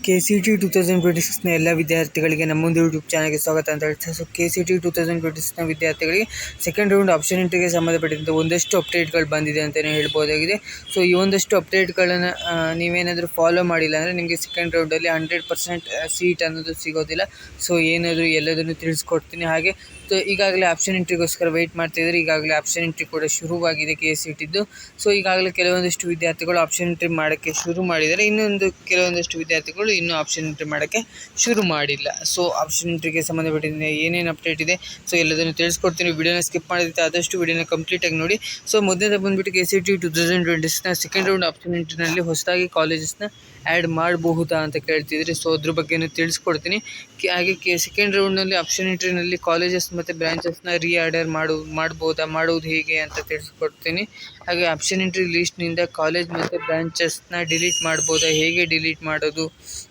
KCT 2026ನ ಎಲ್ಲ ವಿದ್ಯಾರ್ಥಿಗಳಿಗೆ ನಮ್ಮೊಂದು YouTube ಚಾನಲ್ಗೆ ಸ್ವಾಗತ ಅಂತ ಹೇಳ್ತಾರೆ. ಸೊ KCT 2026ನ ವಿದ್ಯಾರ್ಥಿಗಳಿಗೆ ಸೆಕೆಂಡ್ ರೌಂಡ್ ಆಪ್ಷನ್ ಎಂಟ್ರಿಗೆ ಸಂಬಂಧಪಟ್ಟಂತೆ ಒಂದಷ್ಟು ಅಪ್ಡೇಟ್ಗಳು ಬಂದಿದೆ ಅಂತಲೇ ಹೇಳ್ಬೋದಾಗಿದೆ. ಸೊ ಈ ಒಂದಷ್ಟು ಅಪ್ಡೇಟ್ಗಳನ್ನು ನೀವೇನಾದರೂ ಫಾಲೋ ಮಾಡಿಲ್ಲ ಅಂದರೆ ನಿಮಗೆ ಸೆಕೆಂಡ್ ರೌಂಡಲ್ಲಿ 100% ಸೀಟ್ ಅನ್ನೋದು ಸಿಗೋದಿಲ್ಲ. ಸೊ ಏನಾದರೂ ಎಲ್ಲದನ್ನು ತಿಳಿಸ್ಕೊಡ್ತೀನಿ. ಹಾಗೆ ಈಗಾಗಲೇ ಆಪ್ಷನ್ ಎಂಟ್ರಿಗೋಸ್ಕರ ವೆಯ್ಟ್ ಮಾಡ್ತಾಯಿದ್ದಾರೆ. ಈಗಾಗಲೇ ಆಪ್ಷನ್ ಎಂಟ್ರಿ ಕೂಡ ಶುರುವಾಗಿದೆ KCTದ್ದು. ಸೊ ಈಗಾಗಲೇ ಕೆಲವೊಂದಷ್ಟು ವಿದ್ಯಾರ್ಥಿಗಳು ಆಪ್ಷನ್ ಎಂಟ್ರಿ ಮಾಡೋಕ್ಕೆ ಶುರು ಮಾಡಿದ್ದಾರೆ. ಕೆಲವೊಂದಷ್ಟು ವಿದ್ಯಾರ್ಥಿಗಳು ಇನ್ನೂ ಆಪ್ಷನ್ ಎಂಟ್ರಿ ಮಾಡೋಕ್ಕೆ ಶುರು ಮಾಡಿಲ್ಲ. ಸೊ ಆಪ್ಷನ್ ಎಂಟ್ರಿಗೆ ಸಂಬಂಧಪಟ್ಟಿದ್ದ ಏನೇನು ಅಪ್ಡೇಟ್ ಇದೆ ಸೊ ಎಲ್ಲದನ್ನು ತಿಳಿಸ್ಕೊಡ್ತೀನಿ. ವಿಡಿಯೋನ ಸ್ಕಿಪ್ ಮಾಡಿದ್ರೆ ಆದಷ್ಟು ವಿಡಿಯೋನ ಕಂಪ್ಲೀಟಾಗಿ ನೋಡಿ. ಸೊ ಮೊದಲನೇ ಬಂದುಬಿಟ್ಟು KCT 2026ನ ಸೆಕೆಂಡ್ ರೌಂಡ್ ಆಪ್ಷನ್ ಎಂಟ್ರಿನಲ್ಲಿ ಹೊಸದಾಗಿ ಕಾಲೇಜಸ್ನ ಆ್ಯಡ್ ಮಾಡಬಹುದಾ ಅಂತ ಕೇಳ್ತಿದ್ರಿ. ಸೊ ಅದ್ರ ಬಗ್ಗೆನೂ ತಿಳಿಸ್ಕೊಡ್ತೀನಿ. ಹಾಗೆ ಸೆಕೆಂಡ್ ರೌಂಡ್ನಲ್ಲಿ ಆಪ್ಷನ್ ಎಂಟ್ರಿನಲ್ಲಿ ಕಾಲೇಜಸ್ ಮತ್ತು ಬ್ರಾಂಚಸ್ನ ರೀಆರ್ಡರ್ ಮಾಡುವುದು ಹೇಗೆ ಅಂತ ತಿಳಿಸ್ಕೊಡ್ತೀನಿ. ಹಾಗೆ ಆಪ್ಷನ್ ಎಂಟ್ರಿ ಲೀಸ್ಟ್ನಿಂದ ಕಾಲೇಜ್ ಮತ್ತು ಬ್ರಾಂಚಸ್ನ ಡಿಲೀಟ್ ಮಾಡ್ಬೋದಾ, ಹೇಗೆ ಡಿಲೀಟ್ ಮಾಡೋದು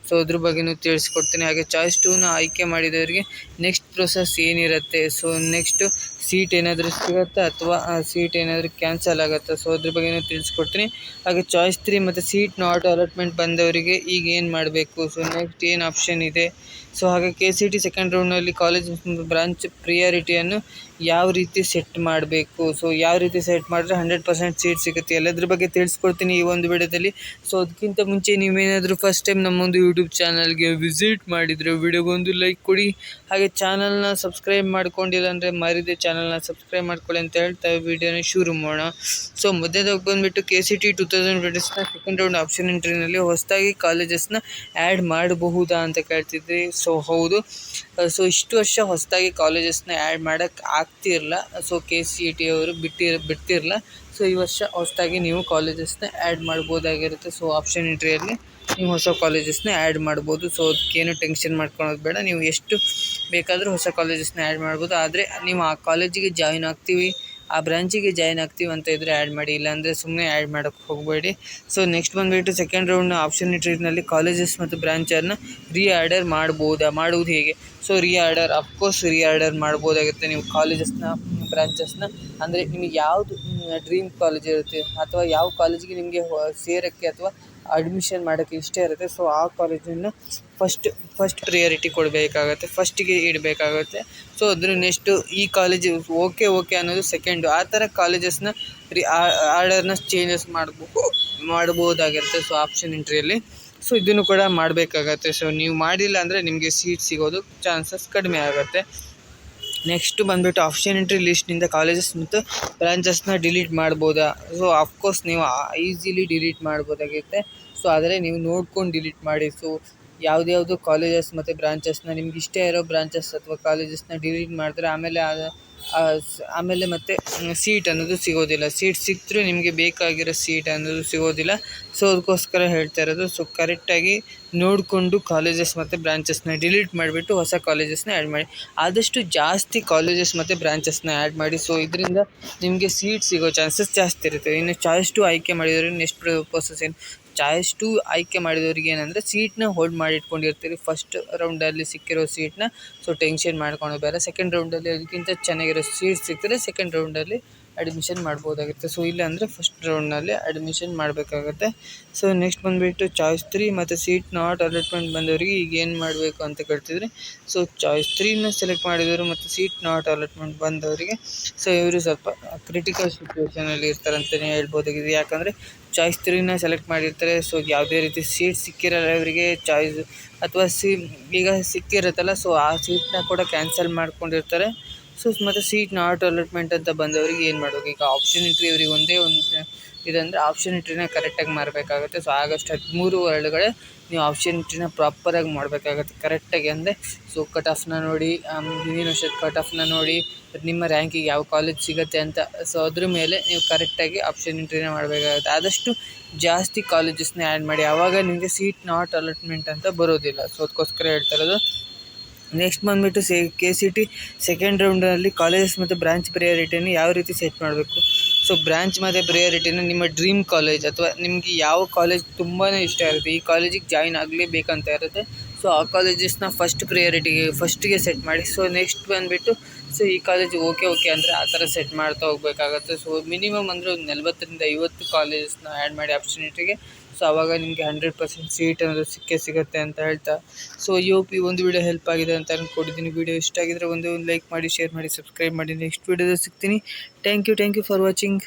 ಸೊ ಅದ್ರ ಬಗ್ಗೆನೂ ತಿಳಿಸ್ಕೊಡ್ತೀನಿ. ಹಾಗೆ ಚಾಯ್ಸ್ 2ನ ಆಯ್ಕೆ ಮಾಡಿದವರಿಗೆ ನೆಕ್ಸ್ಟ್ ಪ್ರೊಸೆಸ್ ಏನಿರುತ್ತೆ, ಸೊ ನೆಕ್ಸ್ಟು ಸೀಟ್ ಏನಾದರೂ ಸಿಗುತ್ತಾ ಅಥವಾ ಸೀಟ್ ಏನಾದರೂ ಕ್ಯಾನ್ಸಲ್ ಆಗುತ್ತಾ, ಸೊ ಅದ್ರ ಬಗ್ಗೆನೂ ತಿಳಿಸ್ಕೊಡ್ತೀನಿ. ಹಾಗೆ ಚಾಯ್ಸ್ 3 ಮತ್ತು ಸೀಟ್ ನಾಟ್ ಅಲಾಟ್ಮೆಂಟ್ ಬಂದವರಿಗೆ ಈಗ ಏನು ಮಾಡಬೇಕು, ಸೊ ನೆಕ್ಸ್ಟ್ ಏನು ಆಪ್ಷನ್ ಇದೆ. ಸೊ ಹಾಗೆ KCT ಸೆಕೆಂಡ್ ರೌಂಡ್ನಲ್ಲಿ ಕಾಲೇಜ್ ಮತ್ತು ಬ್ರಾಂಚ್ ಪ್ರಿಯಾರಿಟಿಯನ್ನು ಯಾವ ರೀತಿ ಸೆಟ್ ಮಾಡಬೇಕು, ಸೊ ಯಾವ ರೀತಿ ಸೆಟ್ ಮಾಡಿದ್ರೆ 100% ಸೀಟ್ ಸಿಗುತ್ತೆ ಎಲ್ಲದ್ರ ಬಗ್ಗೆ ತಿಳಿಸ್ಕೊಡ್ತೀನಿ ಈ ಒಂದು ವಿಡಿಯೋದಲ್ಲಿ. ಸೊ ಅದಕ್ಕಿಂತ ಮುಂಚೆ ನೀವೇನಾದರೂ ಫಸ್ಟ್ ಟೈಮ್ ನಮ್ಮೊಂದು ಯೂಟ್ಯೂಬ್ ಚಾನಲ್ಗೆ ವಿಸಿಟ್ ಮಾಡಿದರೆ ವಿಡಿಯೋಗೊಂದು ಲೈಕ್ ಕೊಡಿ. ಹಾಗೆ ಚಾನಲ್ನ ಸಬ್ಸ್ಕ್ರೈಬ್ ಮಾಡ್ಕೊಂಡಿಲ್ಲ ಅಂದರೆ ಮರಿದೆ ಚಾನಲ್ನ ಸಬ್ಸ್ಕ್ರೈಬ್ ಮಾಡ್ಕೊಳ್ಳಿ ಅಂತ ಹೇಳ್ತಾ ವಿಡಿಯೋನ ಶುರು ಮಾಡೋಣ. ಸೊ ಮೊದಲನೇದಾಗಿ ಬಂದುಬಿಟ್ಟು KCT 2026ನ ಸೆಕೆಂಡ್ ರೌಂಡ್ ಆಪ್ಷನ್ ಎಂಟ್ರಿನಲ್ಲಿ ಹೊಸದಾಗಿ ಕಾಲೇಜಸ್ನ ಆ್ಯಡ್ ಮಾಡಬಹುದಾ ಅಂತ ಕೇಳ್ತಿದ್ರಿ. ಸೊ ಹೌದು. ಸೊ ಇಷ್ಟು ವರ್ಷ ಹೊಸದಾಗಿ ಕಾಲೇಜಸ್ನ ಆ್ಯಡ್ ಮಾಡೋಕ್ಕೆ ಆಗ್ತಿರಲಿಲ್ಲ. ಸೊ KCT ಅವರು ಬಿಡ್ತಿರಲಿಲ್ಲ. ಸೊ ಈ ವರ್ಷ ಹೊಸದಾಗಿ ನೀವು ಕಾಲೇಜಸ್ನ ಆ್ಯಡ್ ಮಾಡ್ಬೋದಾಗಿರುತ್ತೆ. ಸೊ ಆಪ್ಷನ್ ಎಂಟ್ರಿಯಲ್ಲಿ ನೀವು ಹೊಸ ಕಾಲೇಜಸ್ನ ಆ್ಯಡ್ ಮಾಡ್ಬೋದು. ಸೊ ಅದಕ್ಕೇನು ಟೆನ್ಷನ್ ಮಾಡ್ಕೊಳೋದು ಬೇಡ. ನೀವು ಎಷ್ಟು ಬೇಕಾದರೂ ಹೊಸ ಕಾಲೇಜಸ್ನ ಆ್ಯಡ್ ಮಾಡ್ಬೋದು. ಆದರೆ ನೀವು ಆ ಕಾಲೇಜಿಗೆ ಜಾಯಿನ್ ಆಗ್ತೀವಿ, ಆ ಬ್ರಾಂಚಿಗೆ ಜಾಯಿನ್ ಆಗ್ತೀವಿ ಅಂತ ಇದ್ದರೆ ಆ್ಯಡ್ ಮಾಡಿ, ಇಲ್ಲಾಂದರೆ ಸುಮ್ಮನೆ ಆ್ಯಡ್ ಮಾಡೋಕ್ಕೆ ಹೋಗಬೇಡಿ. ಸೊ ನೆಕ್ಸ್ಟ್ ಬಂದುಬಿಟ್ಟು ಸೆಕೆಂಡ್ ರೌಂಡ್ನ ಆಪ್ಷನ್ ಎಂಟ್ರಿನಲ್ಲಿ ಕಾಲೇಜಸ್ ಮತ್ತು ಬ್ರಾಂಚನ್ನು ರೀಆರ್ಡರ್ ಮಾಡುವುದು ಹೇಗೆ. ಸೊ ರೀಆರ್ಡರ್ ಅಫ್ಕೋರ್ಸ್ ರೀಆರ್ಡರ್ ಮಾಡ್ಬೋದಾಗುತ್ತೆ ನೀವು ಕಾಲೇಜಸ್ನ ಬ್ರಾಂಚಸ್ನ. ಅಂದರೆ ನಿಮಗೆ ಯಾವುದು ಡ್ರೀಮ್ ಕಾಲೇಜ್ ಇರುತ್ತೆ ಅಥವಾ ಯಾವ ಕಾಲೇಜಿಗೆ ನಿಮಗೆ ಸೇರೋಕ್ಕೆ ಅಥವಾ ಅಡ್ಮಿಷನ್ ಮಾಡೋಕ್ಕೆ ಇಷ್ಟ ಇರುತ್ತೆ, ಸೊ ಆ ಕಾಲೇಜನ್ನು ಫಸ್ಟ್ ಪ್ರಿಯಾರಿಟಿ ಕೊಡಬೇಕಾಗತ್ತೆ, ಫಸ್ಟಿಗೆ ಇಡಬೇಕಾಗುತ್ತೆ. ಸೊ ಅದ್ರ ನೆಕ್ಸ್ಟು ಈ ಕಾಲೇಜು ಓಕೆ ಅನ್ನೋದು ಸೆಕೆಂಡು. ಆ ಥರ ಕಾಲೇಜಸ್ನ ಆರ್ಡರ್ನ ಚೇಂಜಸ್ ಮಾಡ್ಬೋದಾಗಿರುತ್ತೆ. ಸೊ ಆಪ್ಷನ್ ಎಂಟ್ರಿಯಲ್ಲಿ ಸೊ ಇದನ್ನು ಕೂಡ ಮಾಡಬೇಕಾಗತ್ತೆ. ಸೊ ನೀವು ಮಾಡಿಲ್ಲ ಅಂದರೆ ನಿಮಗೆ ಸೀಟ್ ಸಿಗೋದು ಚಾನ್ಸಸ್ ಕಡಿಮೆ ಆಗುತ್ತೆ. ನೆಕ್ಸ್ಟು ಬಂದುಬಿಟ್ಟು ಆಪ್ಷನ್ ಎಂಟ್ರಿ ಲಿಸ್ಟ್ನಿಂದ ಕಾಲೇಜಸ್ ಮತ್ತು ಬ್ರಾಂಚಸ್ನ ಡಿಲೀಟ್ ಮಾಡ್ಬೋದಾ. ಸೊ ಅಫ್ಕೋರ್ಸ್ ನೀವು ಈಸಿಲಿ ಡಿಲೀಟ್ ಮಾಡ್ಬೋದಾಗಿರುತ್ತೆ. ಸೊ ಆದರೆ ನೀವು ನೋಡ್ಕೊಂಡು ಡಿಲೀಟ್ ಮಾಡಿ. ಸೊ ಯಾವುದ್ಯಾವುದು ಕಾಲೇಜಸ್ ಮತ್ತು ಬ್ರಾಂಚಸ್ನ ನಿಮ್ಗೆ ಇಷ್ಟ ಇರೋ ಬ್ರಾಂಚಸ್ ಅಥವಾ ಕಾಲೇಜಸ್ನ ಡಿಲೀಟ್ ಮಾಡಿದ್ರೆ ಆಮೇಲೆ ಮತ್ತೆ ಸೀಟ್ ಅನ್ನೋದು ಸಿಗೋದಿಲ್ಲ. ಸೀಟ್ ಸಿಕ್ಕರೂ ನಿಮಗೆ ಬೇಕಾಗಿರೋ ಸೀಟ್ ಅನ್ನೋದು ಸಿಗೋದಿಲ್ಲ. ಸೊ ಅದಕ್ಕೋಸ್ಕರ ಹೇಳ್ತಾ ಇರೋದು. ಸೊ ಕರೆಕ್ಟಾಗಿ ನೋಡಿಕೊಂಡು ಕಾಲೇಜಸ್ ಮತ್ತು ಬ್ರಾಂಚಸ್ನ ಡಿಲೀಟ್ ಮಾಡಿಬಿಟ್ಟು ಹೊಸ ಕಾಲೇಜಸ್ನ ಆ್ಯಡ್ ಮಾಡಿ. ಆದಷ್ಟು ಜಾಸ್ತಿ ಕಾಲೇಜಸ್ ಮತ್ತು ಬ್ರಾಂಚಸ್ನ ಆ್ಯಡ್ ಮಾಡಿ. ಸೊ ಇದರಿಂದ ನಿಮಗೆ ಸೀಟ್ ಸಿಗೋ ಚಾನ್ಸಸ್ ಜಾಸ್ತಿ ಇರುತ್ತೆ. ಇನ್ನು ಚಾಯ್ಸ್ 2 ಆಯ್ಕೆ ಮಾಡಿದರೆ ನೆಕ್ಸ್ಟ್ ಪ್ರೊಸೆಸ್ ಏನು. ಚಾಯ್ಸ್ 2 ಆಯ್ಕೆ ಮಾಡಿದವ್ರಿಗೆ ಏನಂದರೆ ಸೀಟ್ನ ಹೋಲ್ಡ್ ಮಾಡಿ ಇಟ್ಕೊಂಡಿರ್ತೀರಿ ಫಸ್ಟ್ ರೌಂಡಲ್ಲಿ ಸಿಕ್ಕಿರೋ ಸೀಟ್ನ. ಸೊ ಟೆನ್ಷನ್ ಮಾಡ್ಕೊಂಡು ಬೇರೆ ಸೆಕೆಂಡ್ ರೌಂಡಲ್ಲಿ ಅದಕ್ಕಿಂತ ಚೆನ್ನಾಗಿರೋ ಸೀಟ್ ಸಿಗ್ತದೆ ಸೆಕೆಂಡ್ ರೌಂಡಲ್ಲಿ ಅಡ್ಮಿಷನ್ ಮಾಡ್ಬೋದಾಗುತ್ತೆ. ಸೊ ಇಲ್ಲ ಅಂದರೆ ಫಸ್ಟ್ ರೌಂಡ್ನಲ್ಲಿ ಅಡ್ಮಿಷನ್ ಮಾಡಬೇಕಾಗತ್ತೆ. ಸೊ ನೆಕ್ಸ್ಟ್ ಬಂದುಬಿಟ್ಟು ಚಾಯ್ಸ್ 3 ಮತ್ತು ಸೀಟ್ ನಾಟ್ ಅಲಾಟ್ಮೆಂಟ್ ಬಂದವರಿಗೆ ಈಗ ಏನು ಮಾಡಬೇಕು ಅಂತ ಕೇಳ್ತಿದ್ರೆ. ಸೊ ಚಾಯ್ಸ್ 3ನ ಸೆಲೆಕ್ಟ್ ಮಾಡಿದವರು ಮತ್ತು ಸೀಟ್ ನಾಟ್ ಅಲಾಟ್ಮೆಂಟ್ ಬಂದವರಿಗೆ ಸೊ ಇವರು ಸ್ವಲ್ಪ ಕ್ರಿಟಿಕಲ್ ಸಿಚುವೇಷನಲ್ಲಿ ಇರ್ತಾರೆ ಅಂತಲೇ ಹೇಳ್ಬೋದಾಗಿದೆ. ಯಾಕಂದರೆ ಚಾಯ್ಸ್ 3ನ ಸೆಲೆಕ್ಟ್ ಮಾಡಿರ್ತಾರೆ. ಸೊ ಯಾವುದೇ ರೀತಿ ಸೀಟ್ ಸಿಕ್ಕಿರಲ್ಲ ಇವರಿಗೆ ಚಾಯ್ಸ್ ಅಥವಾ ಈಗ ಸಿಕ್ಕಿರುತ್ತಲ್ಲ, ಸೊ ಆ ಸೀಟ್ನ ಕೂಡ ಕ್ಯಾನ್ಸಲ್ ಮಾಡ್ಕೊಂಡಿರ್ತಾರೆ. ಸೊ ಮತ್ತು ಸೀಟ್ ನಾಟ್ ಅಲಾಟ್ಮೆಂಟ್ ಅಂತ ಬಂದವರಿಗೆ ಏನು ಮಾಡಬೇಕು. ಈಗ ಆಪ್ಷನ್ ಎಂಟ್ರಿ ಇವ್ರಿಗೆ ಒಂದೇ ಒಂದು ಇದಂದರೆ ಆಪ್ಷನ್ ಎಂಟ್ರಿನ ಕರೆಕ್ಟಾಗಿ ಮಾಡಬೇಕಾಗುತ್ತೆ. ಸೊ ಆಗಸ್ಟ್ 13 ಒಳಗಡೆ ನೀವು ಆಪ್ಷನ್ ಎಂಟ್ರಿನ ಪ್ರಾಪರಾಗಿ ಮಾಡಬೇಕಾಗತ್ತೆ ಕರೆಕ್ಟಾಗಿ. ಅಂದರೆ ಸೊ ಕಟ್ ಆಫ್ನ ನೋಡಿ, ಹಿಂದಿನ ವರ್ಷದ ಕಟ್ ಆಫ್ನ ನೋಡಿ, ನಿಮ್ಮ ರ್ಯಾಂಕಿಗೆ ಯಾವ ಕಾಲೇಜ್ ಸಿಗುತ್ತೆ ಅಂತ, ಸೊ ಅದ್ರ ಮೇಲೆ ನೀವು ಕರೆಕ್ಟಾಗಿ ಆಪ್ಷನ್ ಎಂಟ್ರಿನ ಮಾಡಬೇಕಾಗುತ್ತೆ. ಆದಷ್ಟು ಜಾಸ್ತಿ ಕಾಲೇಜಸ್ನ ಆ್ಯಡ್ ಮಾಡಿ, ಆವಾಗ ನಿಮಗೆ ಸೀಟ್ ನಾಟ್ ಅಲಾಟ್ಮೆಂಟ್ ಅಂತ ಬರೋದಿಲ್ಲ. ಸೊ ಅದಕ್ಕೋಸ್ಕರ ಹೇಳ್ತಾ ಇರೋದು. ನೆಕ್ಸ್ಟ್ ಬಂದುಬಿಟ್ಟು KCT ಸೆಕೆಂಡ್ ರೌಂಡ್ನಲ್ಲಿ ಕಾಲೇಜಸ್ ಮತ್ತು ಬ್ರಾಂಚ್ ಪ್ರಿಯಾರಿಟಿಯನ್ನು ಯಾವ ರೀತಿ ಸೆಟ್ ಮಾಡಬೇಕು. ಸೊ ಬ್ರಾಂಚ್ ಮತ್ತು ಪ್ರಿಯಾರಿಟಿನ ನಿಮ್ಮ ಡ್ರೀಮ್ ಕಾಲೇಜ್ ಅಥವಾ ನಿಮಗೆ ಯಾವ ಕಾಲೇಜ್ ತುಂಬಾ ಇಷ್ಟ ಇರುತ್ತೆ, ಈ ಕಾಲೇಜಿಗೆ ಜಾಯಿನ್ ಆಗಲೇಬೇಕಂತ ಇರುತ್ತೆ. ಸೊ ಆ ಕಾಲೇಜಸ್ನ ಫಸ್ಟಿಗೆ ಸೆಟ್ ಮಾಡಿ. ಸೊ ನೆಕ್ಸ್ಟ್ ಬಂದುಬಿಟ್ಟು ಸೊ ಈ ಕಾಲೇಜ್ ಓಕೆ ಅಂದರೆ ಆ ಥರ ಸೆಟ್ ಮಾಡ್ತಾ ಹೋಗಬೇಕಾಗತ್ತೆ. ಸೊ ಮಿನಿಮಮ್ ಅಂದರೆ ಒಂದು 40ರಿಂದ 50 ಕಾಲೇಜಸ್ನ ಆ್ಯಡ್ ಮಾಡಿ ಆಪ್ಷನ್ ಎಂಟ್ರಿಗೆ. ಸೊ ಸೊ ಆವಾಗ ನಿಮಗೆ 100% ಸೀಟ್ ಅನ್ನೋದು ಸಿಗುತ್ತೆ ಅಂತ ಹೇಳ್ತಾ, ಸೊ ಈ ಒಂದು ವಿಡಿಯೋ ಹೆಲ್ಪ್ ಆಗಿದೆ ಅಂತ ಅಂದ್ಕೊಂಡಿದ್ದೀನಿ. ವಿಡಿಯೋ ಇಷ್ಟ ಆಗಿದ್ರೆ ಒಂದು ಲೈಕ್ ಮಾಡಿ, ಶೇರ್ ಮಾಡಿ, ಸಬ್ಸ್ಕ್ರೈಬ್ ಮಾಡಿ. ನೆಕ್ಸ್ಟ್ ವಿಡಿಯೋದಲ್ಲಿ ಸಿಗ್ತೀನಿ. Thank you for watching.